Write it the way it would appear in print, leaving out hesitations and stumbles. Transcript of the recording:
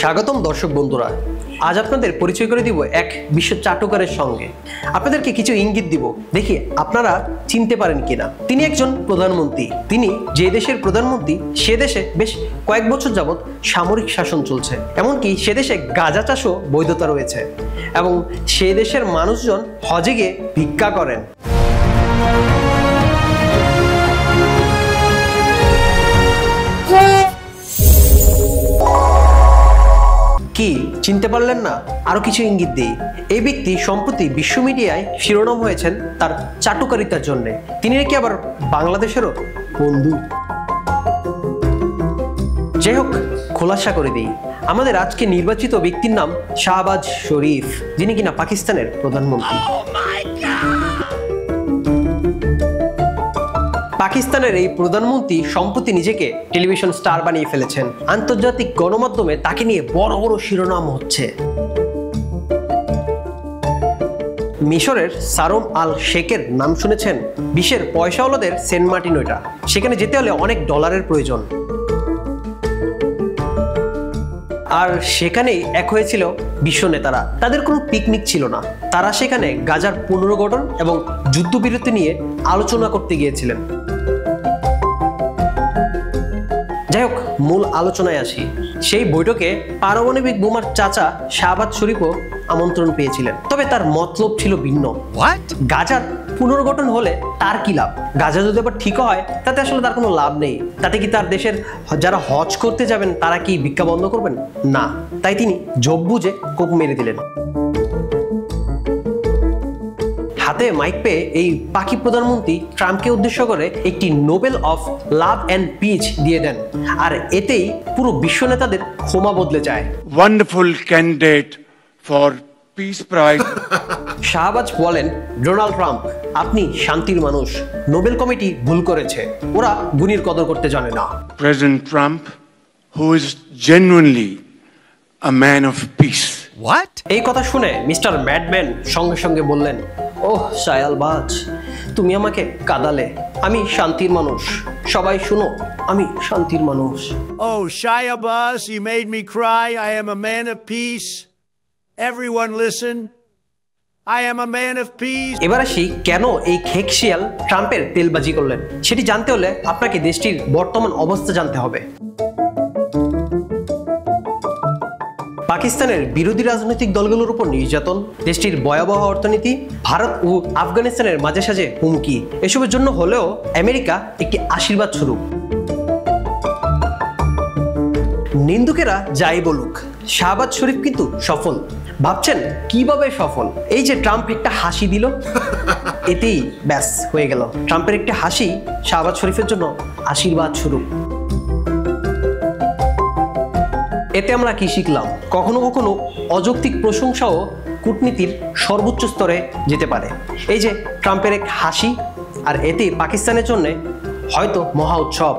স্বাগতম দর্শক বন্ধুরা, আজ আপনাদের পরিচয় করে দিব এক বিশ্ব চাটুকারের সঙ্গে। আপনাদেরকে কিছু ইঙ্গিত দিব, দেখি আপনারা চিনতে পারেন কিনা। তিনি একজন প্রধানমন্ত্রী। তিনি যে দেশের প্রধানমন্ত্রী সে দেশে বেশ কয়েক বছর যাবৎ সামরিক শাসন চলছে, এমনকি সে দেশে গাঁজা চাষও বৈধতা রয়েছে এবং সে দেশের মানুষজন হজে গিয়ে ভিক্ষা করেন। কি চিনতে পারলেন না? আরো কিছু ইঙ্গিত দিই। এই ব্যক্তি সম্প্রতি বিশ্ব মিডিয়ায় শিরোনাম হয়েছেন তার চাটুকারিতার জন্য। তিনি নাকি আবার বাংলাদেশেরও বন্ধু। যাই হোক, খোলাসা করে দিই, আমাদের আজকে নির্বাচিত ব্যক্তির নাম শাহবাজ শরীফ, যিনি কিনা পাকিস্তানের প্রধানমন্ত্রী। পাকিস্তানের এই প্রধানমন্ত্রী সম্প্রতি নিজেকে টেলিভিশন স্টার বানিয়ে ফেলেছেন। আন্তর্জাতিক গণমাধ্যমে তাকে নিয়ে বড় বড় শিরোনাম হচ্ছে। মিশরের সারম আল শেখের নাম শুনেছেন? বিশ্বের পয়সাওয়ালাদের সেন্ট মার্টিন ওইটা। সেখানে যেতে হলে অনেক ডলারের প্রয়োজন। আর সেখানেই এক হয়েছিল বিশ্ব নেতারা। তাদের কোনো পিকনিক ছিল না, তারা সেখানে গাজার পুনর্গঠন এবং যুদ্ধবিরতি নিয়ে আলোচনা করতে গিয়েছিলেন। যাই হোক, মূল আলোচনায় আসি। সেই বৈঠকে পারমাণবিক বোমার চাচা শাহবাজ শরীফও আমন্ত্রণ পেয়েছিলেন, তবে তার মতলব ছিল ভিন্ন। গাজার পুনর্গঠন হলে তার কি লাভ? গাজা যদি আবার ঠিক হয় তাতে আসলে তার কোনো লাভ নেই। তাতে কি তার দেশের যারা হজ করতে যাবেন তারা কি ভিক্ষা বন্ধ করবেন? না। তাই তিনি যোগ বুঝে কোপ মেরে দিলেন। হাতে মাইক পেয়ে এই পাকি প্রধানমন্ত্রী ট্রাম্পকে উদ্দেশ্য করে একটি Nobel of love and piece দিয়ে দেন, আর এতেই পুরো বিশ্ব নেতাদের ক্ষমা বদলে যায়। Wonderful candidate for peace prize. Shahbaz বলেন, ডোনাল্ড ট্রাম্প, আপনি শান্তির মানুষ। নোবেল কমিটি ভুল করেছে, ওরা গুণীর কদর করতে জানে না। President Trump, who is genuinely a man of piece. এই কথা শুনে মিস্টার ম্যাডম্যান সঙ্গে সঙ্গে বললেন, ওহ শাহবাজ, তুমি আমাকে কাঁদালে। আমি শান্তির মানুষ, সবাই শুনো, আমি শান্তির মানুষ। Oh, Shahbaz, you made me cry. I am a man of peace. Everyone listen. I am a man of peace. এবার আসি, কেন এই খেকশিয়াল ট্রাম্পের তেলবাজি করলেন? সেটি জানতে হলে আপনাকে দেশটির বর্তমান অবস্থা জানতে হবে। পাকিস্তানের বিরোধী রাজনৈতিক দলগুলোর উপর নির্যাতন, দেশটির ভয়াবহ অর্থনীতি, ভারত ও আফগানিস্তানের মাঝে সাঝে হুমকি, এসবের জন্য হলেও আমেরিকা একটি আশীর্বাদ স্বরূপ। নিন্দুকেরা যাই বলুক, শাহবাজ শরীফ কিন্তু সফল। ভাবছেন কিভাবে সফল? এই যে ট্রাম্প একটা হাসি দিল, এতেই ব্যাস হয়ে গেল। ট্রাম্পের একটা হাসি শাহবাজ শরীফের জন্য আশীর্বাদ স্বরূপ। এতে আমরা কি শিখলাম? কখনো কখনো অযৌক্তিক প্রশংসাও কূটনীতির সর্বোচ্চ স্তরে যেতে পারে। এই যে ট্রাম্পের এক হাসি, আর এতে পাকিস্তানের জন্য হয়তো মহা উৎসব।